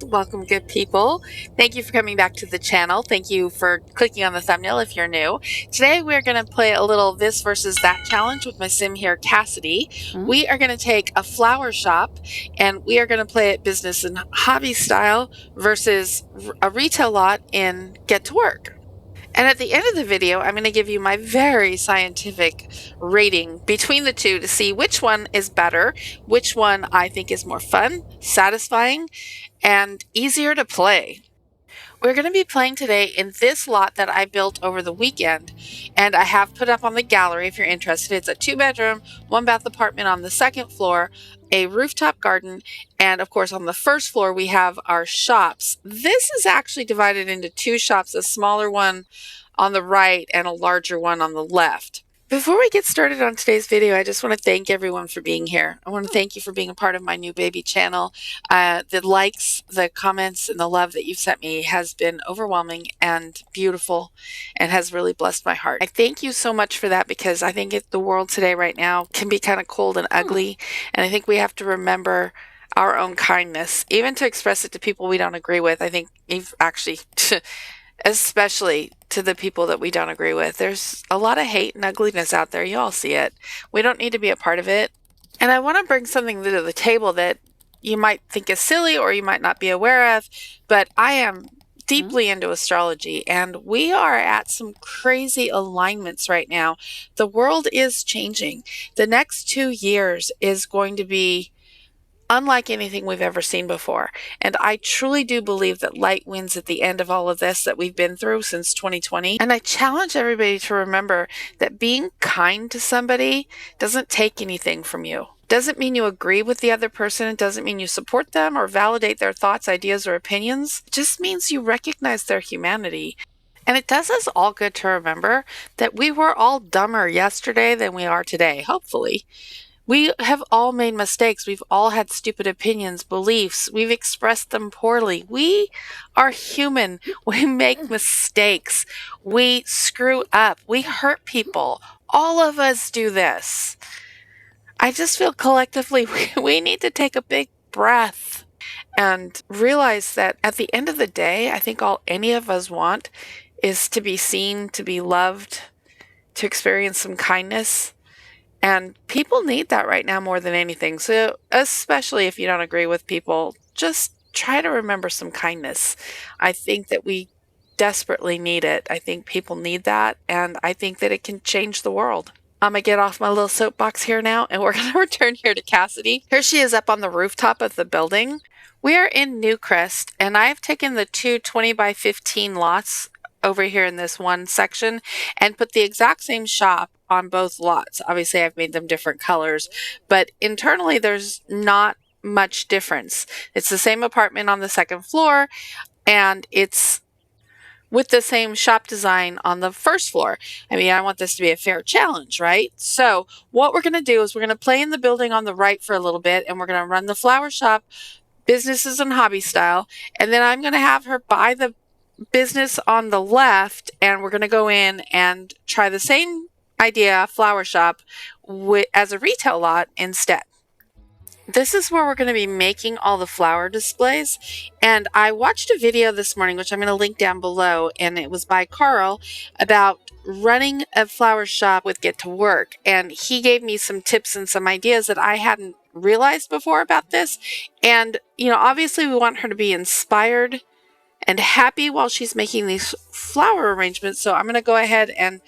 Welcome, good people. Thank you for coming back to the channel. Thank you for clicking on the thumbnail if you're new. Today we're going to play a little this versus that challenge with my sim here, Cassidy. We are going to take a flower shop and we are going to play it business and hobby style versus a retail lot in get to work. And at the end of the video, I'm going to give you my very scientific rating between the two to see which one is better, which one I think is more fun, satisfying, and easier to play. We're going to be playing today in this lot that I built over the weekend, and I have put up on the gallery if you're interested. It's a 2-bedroom, 1-bath apartment on the second floor, a rooftop garden, and of course on the first floor we have our shops. This is actually divided into 2 shops, a smaller one on the right and a larger one on the left. Before we get started on today's video, I just want to thank everyone for being here. I want to thank you for being a part of my new baby channel. The likes, the comments, and the love that you've sent me has been overwhelming and beautiful and has really blessed my heart. I thank you so much for that because I think the world today right now can be kind of cold and ugly, and I think we have to remember our own kindness, even to express it to people we don't agree with. I think actually especially to the people that we don't agree with. There's a lot of hate and ugliness out there. You all see it. We don't need to be a part of it. And I want to bring something to the table that you might think is silly or you might not be aware of, but I am deeply into astrology, and we are at some crazy alignments right now. The world is changing. The next 2 years is going to be unlike anything we've ever seen before. And I truly do believe that light wins at the end of all of this that we've been through since 2020. And I challenge everybody to remember that being kind to somebody doesn't take anything from you. Doesn't mean you agree with the other person. It doesn't mean you support them or validate their thoughts, ideas, or opinions. It just means you recognize their humanity. And it does us all good to remember that we were all dumber yesterday than we are today, hopefully. We have all made mistakes. We've all had stupid opinions, beliefs. We've expressed them poorly. We are human. We make mistakes. We screw up. We hurt people. All of us do this. I just feel collectively we need to take a big breath and realize that at the end of the day, I think all any of us want is to be seen, to be loved, to experience some kindness. And people need that right now more than anything. So especially if you don't agree with people, just try to remember some kindness. I think that we desperately need it. I think people need that. And I think that it can change the world. I'm going to get off my little soapbox here now, and we're going to return here to Cassidy. Here she is up on the rooftop of the building. We are in Newcrest, and I've taken the 2 20 by 15 lots over here in this one section and put the exact same shop on both lots. Obviously, I've made them different colors, but internally there's not much difference. It's the same apartment on the second floor, and it's with the same shop design on the first floor. I mean, I want this to be a fair challenge, right? So what we're going to do is we're going to play in the building on the right for a little bit, and we're going to run the flower shop businesses and hobby style, and then I'm going to have her buy the business on the left, and we're going to go in and try the same idea flower shop as a retail lot instead. This is where we're going to be making all the flower displays, and I watched a video this morning which I'm going to link down below, and it was by Carl about running a flower shop with Get to Work, and he gave me some tips and some ideas that I hadn't realized before about this. And you know, obviously we want her to be inspired and happy while she's making these flower arrangements. So I'm going to go ahead and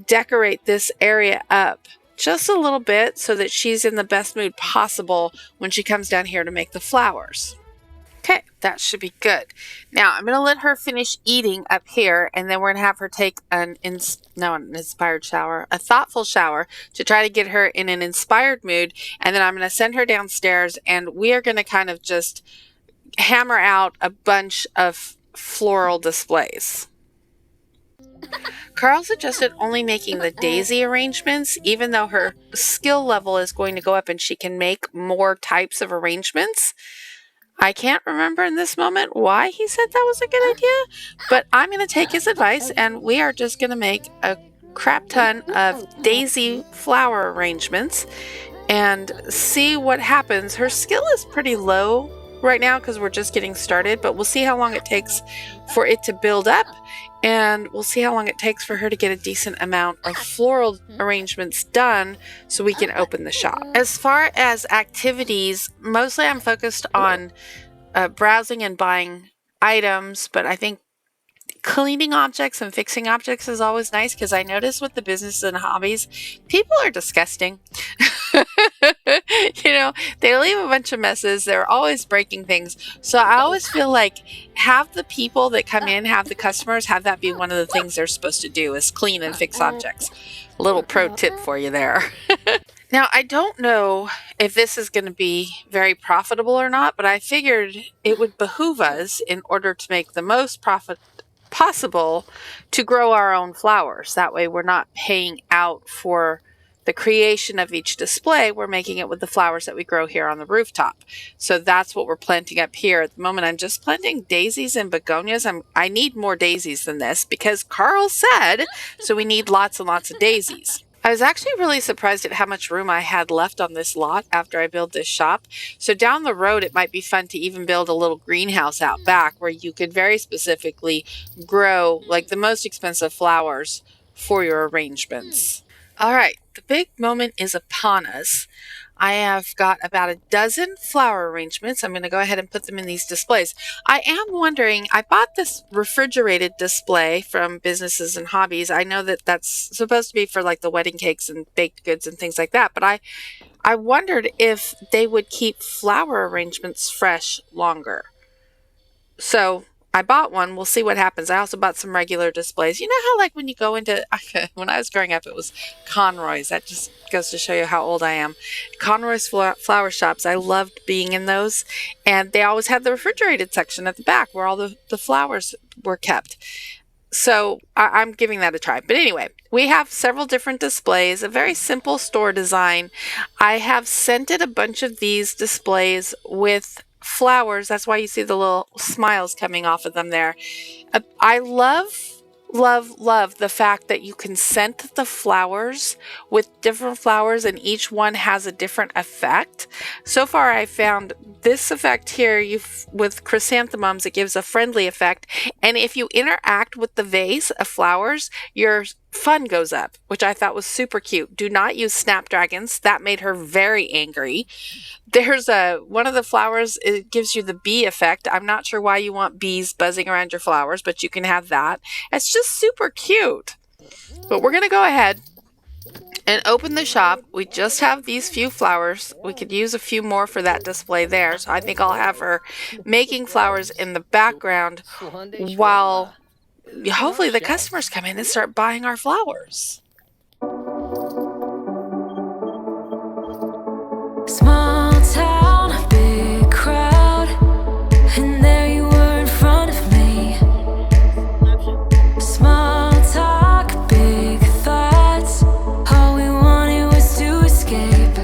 decorate this area up just a little bit so that she's in the best mood possible when she comes down here to make the flowers. Okay, that should be good. Now I'm going to let her finish eating up here, and then we're going to have her take an inspired shower, a thoughtful shower to try to get her in an inspired mood. And then I'm going to send her downstairs, and we are going to kind of just hammer out a bunch of floral displays. Carl suggested only making the daisy arrangements, even though her skill level is going to go up and she can make more types of arrangements. I can't remember in this moment why he said that was a good idea, but I'm going to take his advice, and we are just going to make a crap ton of daisy flower arrangements and see what happens. Her skill is pretty low right now because we're just getting started, but we'll see how long it takes for it to build up, and we'll see how long it takes for her to get a decent amount of floral arrangements done so we can open the shop. As far as activities, mostly I'm focused on browsing and buying items, but I think cleaning objects and fixing objects is always nice because I notice with the businesses and hobbies, people are disgusting. You know, they leave a bunch of messes. They're always breaking things. So I always feel like have the people that come in, have the customers, have that be one of the things they're supposed to do is clean and fix objects. A little pro tip for you there. Now, I don't know if this is going to be very profitable or not, but I figured it would behoove us in order to make the most profit possible to grow our own flowers. That way we're not paying out for the creation of each display. We're making it with the flowers that we grow here on the rooftop. So that's what we're planting up here. At the moment, I'm just planting daisies and begonias. I need more daisies than this because Carl said, so we need lots and lots of daisies. I was actually really surprised at how much room I had left on this lot after I built this shop. So down the road, it might be fun to even build a little greenhouse out back where you could very specifically grow like the most expensive flowers for your arrangements. All right, the big moment is upon us. I have got about a dozen flower arrangements. I'm going to go ahead and put them in these displays. I am wondering, I bought this refrigerated display from Businesses and Hobbies. I know that that's supposed to be for like the wedding cakes and baked goods and things like that, but I wondered if they would keep flower arrangements fresh longer. So I bought one. We'll see what happens. I also bought some regular displays. You know how like when you go into, when I was growing up, it was Conroy's. That just goes to show you how old I am. Conroy's flower shops. I loved being in those. And they always had the refrigerated section at the back where all the flowers were kept. So I'm giving that a try. But anyway, we have several different displays, a very simple store design. I have scented a bunch of these displays with flowers. That's why you see the little smiles coming off of them there. I love the fact that you can scent the flowers with different flowers and each one has a different effect. So far I found this effect here with chrysanthemums, it gives a friendly effect, and if you interact with the vase of flowers, your fun goes up, which I thought was super cute. Do not use snapdragons. That made her very angry. There's one of the flowers, it gives you the bee effect. I'm not sure why you want bees buzzing around your flowers, but you can have that. It's just super cute. But we're going to go ahead and open the shop. We just have these few flowers. We could use a few more for that display there. So I think I'll have her making flowers in the background while hopefully the customers come in and start buying our flowers. Small town, big crowd, and there you were in front of me. Small talk, big thoughts, all we wanted was to escape.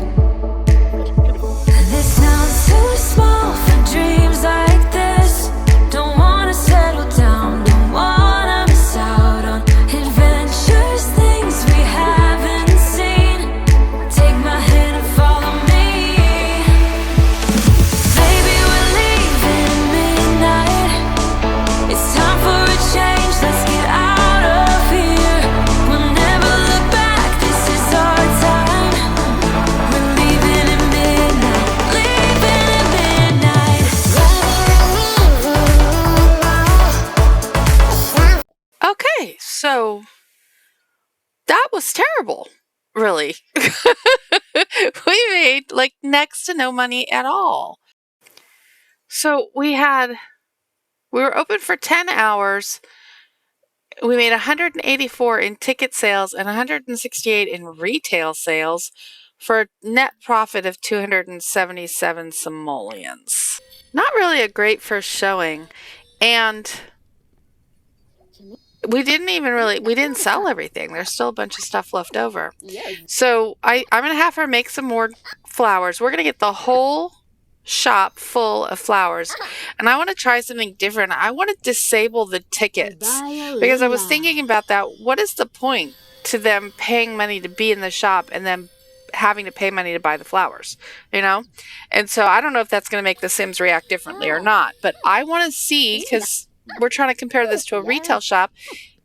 This sounds too small for dreams like this. Don't wanna settle down, don't wanna miss out on adventures, things we haven't seen. Take my hand and follow me. Okay, so that was terrible, really. We made like next to no money at all. So we were open for 10 hours. We made 184 in ticket sales and 168 in retail sales for a net profit of 277 simoleons. Not really a great first showing, and we didn't sell everything. There's still a bunch of stuff left over. So I'm going to have her make some more flowers. We're going to get the whole shop full of flowers. And I want to try something different. I want to disable the tickets because I was thinking about that. What is the point to them paying money to be in the shop and then having to pay money to buy the flowers, you know? And so I don't know if that's going to make the Sims react differently or not, but I want to see, because we're trying to compare this to a retail shop.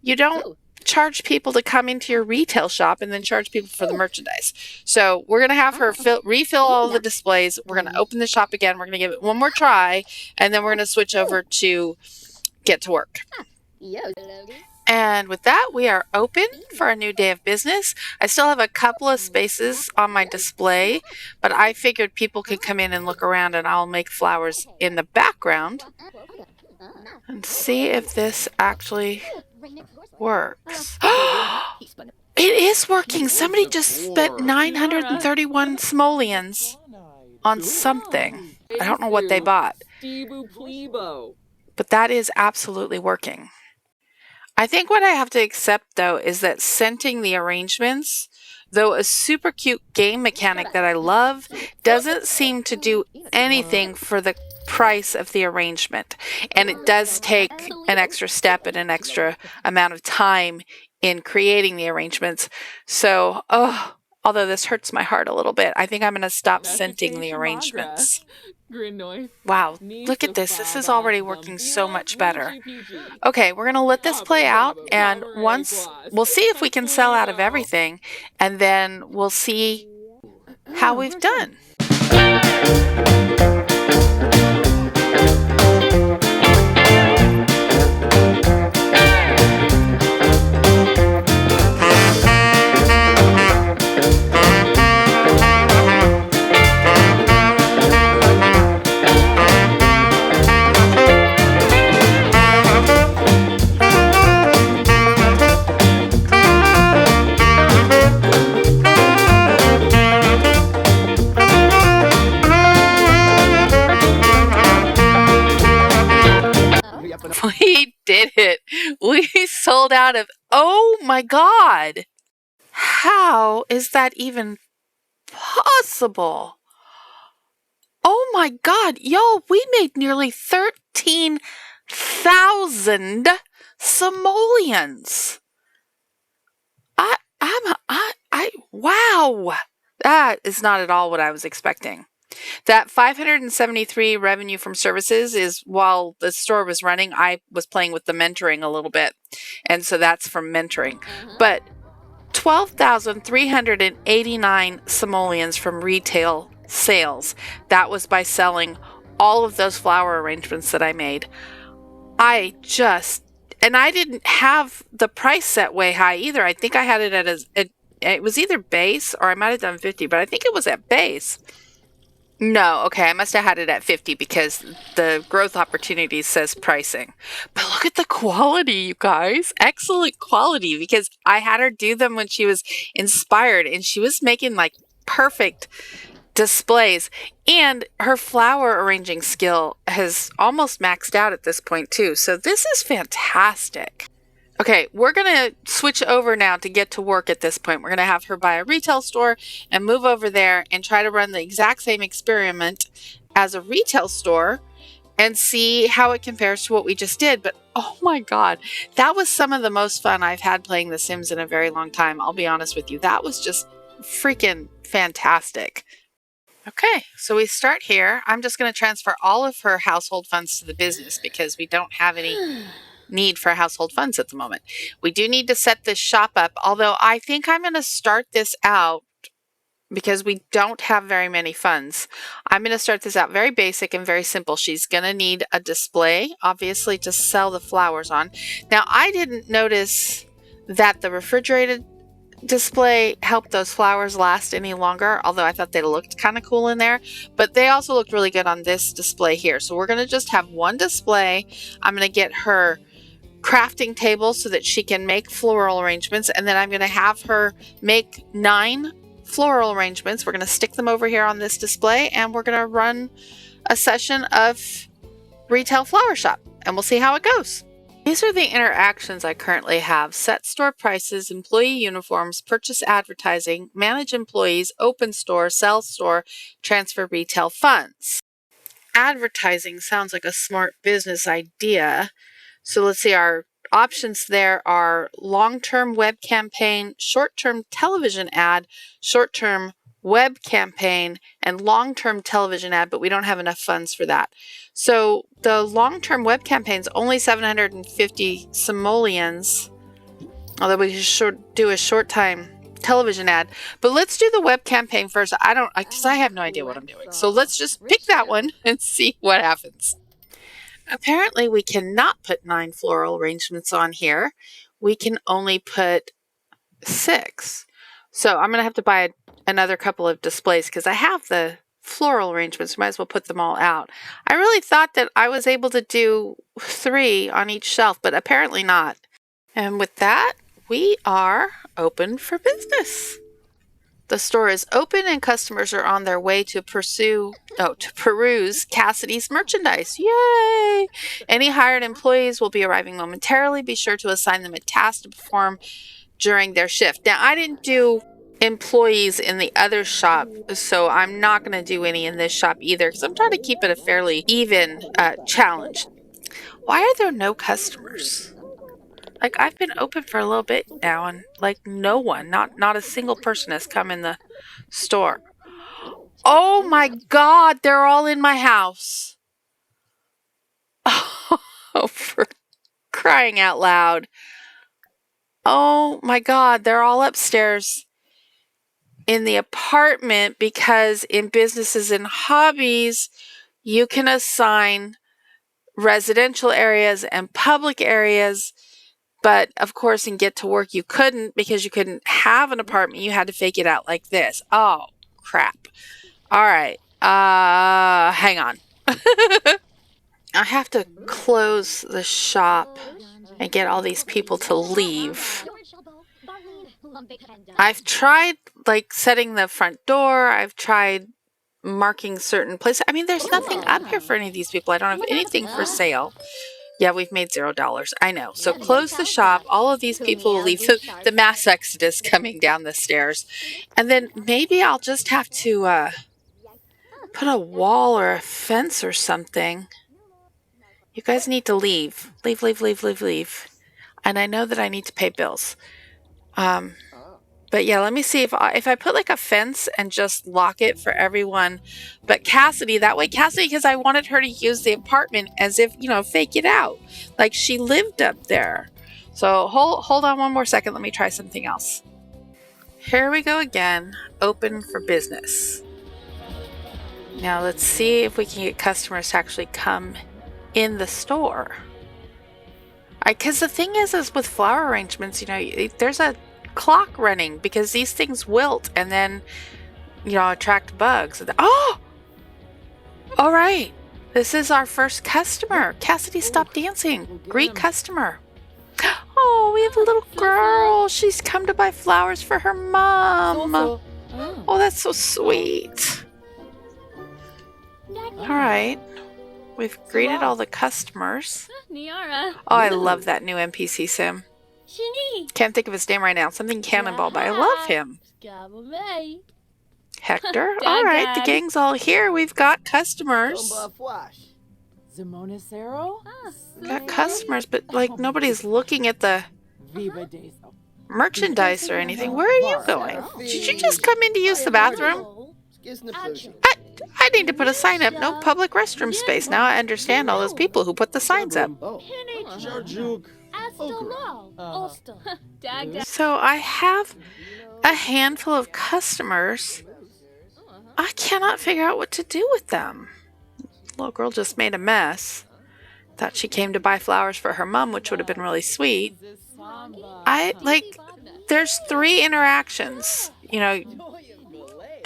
You don't charge people to come into your retail shop and then charge people for the merchandise. So we're going to have her refill all the displays. We're going to open the shop again. We're going to give it one more try, and then we're going to switch over to get to work. And with that, we are open for a new day of business. I still have a couple of spaces on my display, but I figured people could come in and look around, and I'll make flowers in the background and see if this actually works. It is working. Somebody just spent 931 simoleons on something. I don't know what they bought, but that is absolutely working. I think what I have to accept, though, is that scenting the arrangements, though a super cute game mechanic that I love, doesn't seem to do anything for the price of the arrangement. And it does take an extra step and an extra amount of time in creating the arrangements. So, although this hurts my heart a little bit, I think I'm going to stop scenting the arrangements. Wow, look at this. This is already working so much better. Okay, we're going to let this play out, and once we'll see if we can sell out of everything, and then we'll see how we've done. We did it. We sold out of, oh my God. How is that even possible? Oh my God, y'all, we made nearly 13,000 simoleons. Wow. That is not at all what I was expecting. That 573 revenue from services is while the store was running, I was playing with the mentoring a little bit. And so that's from mentoring. But 12,389 simoleons from retail sales. That was by selling all of those flower arrangements that I made. And I didn't have the price set way high either. I think I had it at it was either base or I might have done 50, but I think it was at base. No, okay, I must have had it at 50 because the growth opportunities says pricing. But look at the quality, you guys. Excellent quality, because I had her do them when she was inspired and she was making like perfect displays. And her flower arranging skill has almost maxed out at this point too. So this is fantastic. Okay, we're going to switch over now to get to work at this point. We're going to have her buy a retail store and move over there and try to run the exact same experiment as a retail store and see how it compares to what we just did. But oh my God, that was some of the most fun I've had playing The Sims in a very long time. I'll be honest with you. That was just freaking fantastic. Okay, so we start here. I'm just going to transfer all of her household funds to the business because we don't have any need for household funds at the moment. We do need to set this shop up, although I think I'm going to start this out because we don't have very many funds. I'm going to start this out very basic and very simple. She's going to need a display, obviously, to sell the flowers on. Now, I didn't notice that the refrigerated display helped those flowers last any longer, although I thought they looked kind of cool in there, but they also looked really good on this display here. So we're going to just have one display. I'm going to get her crafting table so that she can make floral arrangements, and then I'm going to have her make 9 floral arrangements. We're going to stick them over here on this display, and we're going to run a session of retail flower shop, and we'll see how it goes. These are the interactions I currently have: set store prices, employee uniforms, purchase advertising, manage employees, open store, sell store, transfer retail funds. Advertising sounds like a smart business idea. So let's see, our options there are long-term web campaign, short-term television ad, short-term web campaign, and long-term television ad, but we don't have enough funds for that. So the long-term web campaign is only 750 simoleons, although we should do a short-time television ad. But let's do the web campaign first. Because I have no idea what I'm doing. So let's just pick that one and see what happens. Apparently, we cannot put 9 floral arrangements on here. We can only put 6. So I'm going to have to buy another couple of displays because I have the floral arrangements. Might as well put them all out. I really thought that I was able to do 3 on each shelf, but apparently not. And with that, we are open for business. The store is open and customers are on their way to peruse Cassidy's merchandise. Yay! Any hired employees will be arriving momentarily. Be sure to assign them a task to perform during their shift. Now, I didn't do employees in the other shop, so I'm not going to do any in this shop either because I'm trying to keep it a fairly even challenge. Why are there no customers? Like, I've been open for a little bit now, and like no one, not a single person has come in the store. Oh my God, they're all in my house. Oh, for crying out loud. Oh my God, they're all upstairs in the apartment because in businesses and hobbies, you can assign residential areas and public areas. But of course, in Get to Work, you couldn't because you couldn't have an apartment. You had to fake it out like this. Oh, crap. All right. Hang on. I have to close the shop and get all these people to leave. I've tried like setting the front door. I've tried marking certain places. I mean, there's nothing up here for any of these people. I don't have anything for sale. Yeah, we've made $0. I know. So close the shop. All of these people will leave. The mass exodus coming down the stairs. And then maybe I'll just have to put a wall or a fence or something. You guys need to leave. Leave. And I know that I need to pay bills. But yeah, let me see if I put like a fence and just lock it for everyone. But Cassidy, because I wanted her to use the apartment as if, fake it out. Like she lived up there. So hold on one more second. Let me try something else. Here we go again. Open for business. Now let's see if we can get customers to actually come in the store. Because the thing is with flower arrangements, there's a clock running because these things wilt and then attract bugs. Oh, all right, this is our first customer. Cassidy, stop dancing. Greet customer. Oh, we have a little girl. She's come to buy flowers for her mom. Oh, that's so sweet. All right, we've greeted all the customers. Oh, I love that new NPC sim. Can't think of his name right now. Something Cannonball, but I love him. Hector. All right, the gang's all here. We've got customers. Got customers, but like nobody's looking at the merchandise or anything. Where are you going? Did you just come in to use the bathroom? I need to put a sign up. No public restroom space. Now I understand all those people who put the signs up. So I have a handful of customers. I cannot figure out what to do with them. Little girl just made a mess. Thought she came to buy flowers for her mom, which would have been really sweet. There's 3 interactions.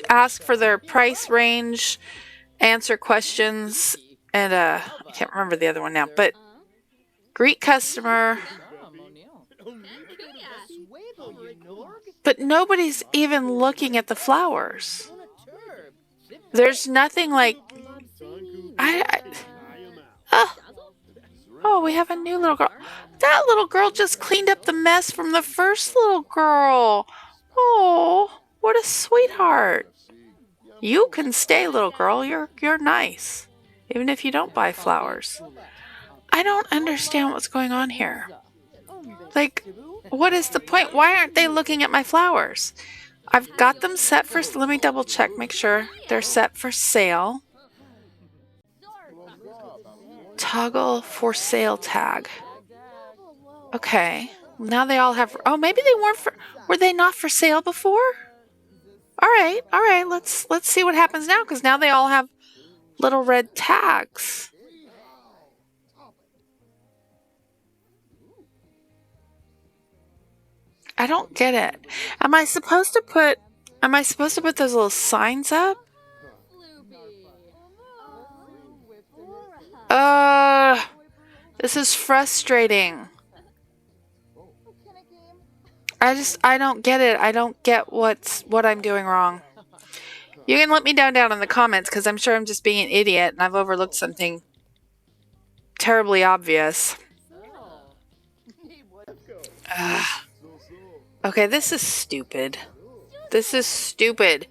Ask for their price range, answer questions, and I can't remember the other one now, but greet customer. But nobody's even looking at the flowers. There's nothing like Oh, we have a new little girl. That little girl just cleaned up the mess from the first little girl. Oh, what a sweetheart. You can stay, little girl. You're nice, even if you don't buy flowers. I don't understand what's going on here. Like, what is the point? Why aren't they looking at my flowers? I've got them set for, let me double check, make sure they're set for sale. Toggle for sale tag. Okay, now they all have, oh, maybe they weren't for, were they not for sale before? All right, let's see what happens now, because now they all have little red tags. I don't get it. Am I supposed to put those little signs up? This is frustrating. I don't get it. I don't get what I'm doing wrong. You can let me down in the comments, because I'm sure I'm just being an idiot and I've overlooked something terribly obvious. Okay, this is stupid. This is stupid.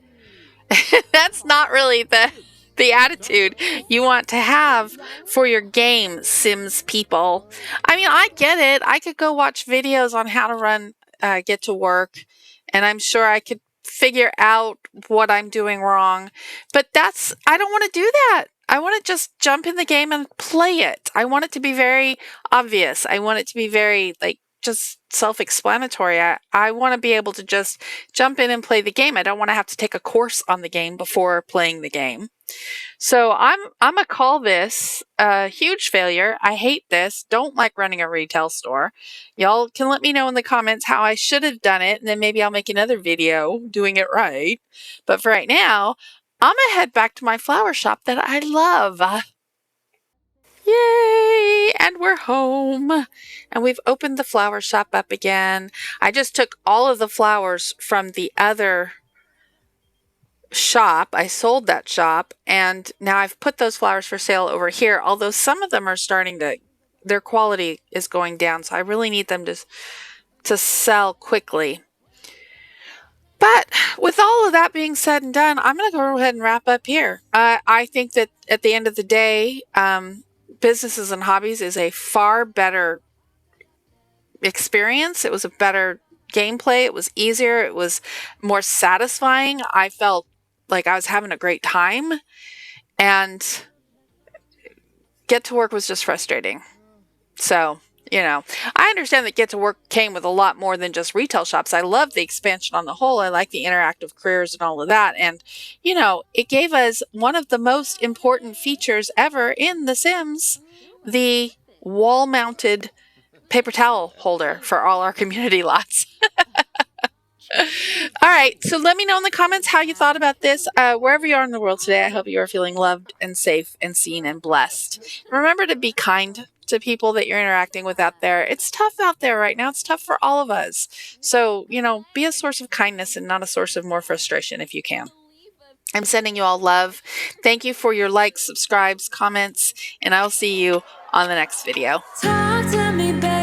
That's not really the attitude you want to have for your game, Sims people. I mean, I get it. I could go watch videos on how to run Get to Work, and I'm sure I could figure out what I'm doing wrong. But I don't want to do that. I want to just jump in the game and play it. I want it to be very obvious. I want it to be very, just self-explanatory. I want to be able to just jump in and play the game. I don't want to have to take a course on the game before playing the game. So I'm gonna call this a huge failure. I hate this. Don't like running a retail store. Y'all can let me know in the comments how I should have done it, and then maybe I'll make another video doing it right. But for right now, I'm gonna head back to my flower shop that I love. Yay! And we're home. And we've opened the flower shop up again. I just took all of the flowers from the other shop. I sold that shop, and now I've put those flowers for sale over here, although some of them are starting to, their quality is going down, so I really need them to sell quickly. But with all of that being said and done, I'm going to go ahead and wrap up here. I think that at the end of the day, Businesses and Hobbies is a far better experience. It was a better gameplay. It was easier. It was more satisfying. I felt like I was having a great time, and Get to Work was just frustrating. So, I understand that Get to Work came with a lot more than just retail shops. I love the expansion on the whole. I like the interactive careers and all of that. And, it gave us one of the most important features ever in The Sims, the wall-mounted paper towel holder for all our community lots. All right, so let me know in the comments how you thought about this. Wherever you are in the world today, I hope you are feeling loved and safe and seen and blessed. Remember to be kind to people that you're interacting with out there. It's tough out there right now. It's tough for all of us. So, be a source of kindness and not a source of more frustration if you can. I'm sending you all love. Thank you for your likes, subscribes, comments, and I will see you on the next video. Talk to me, baby.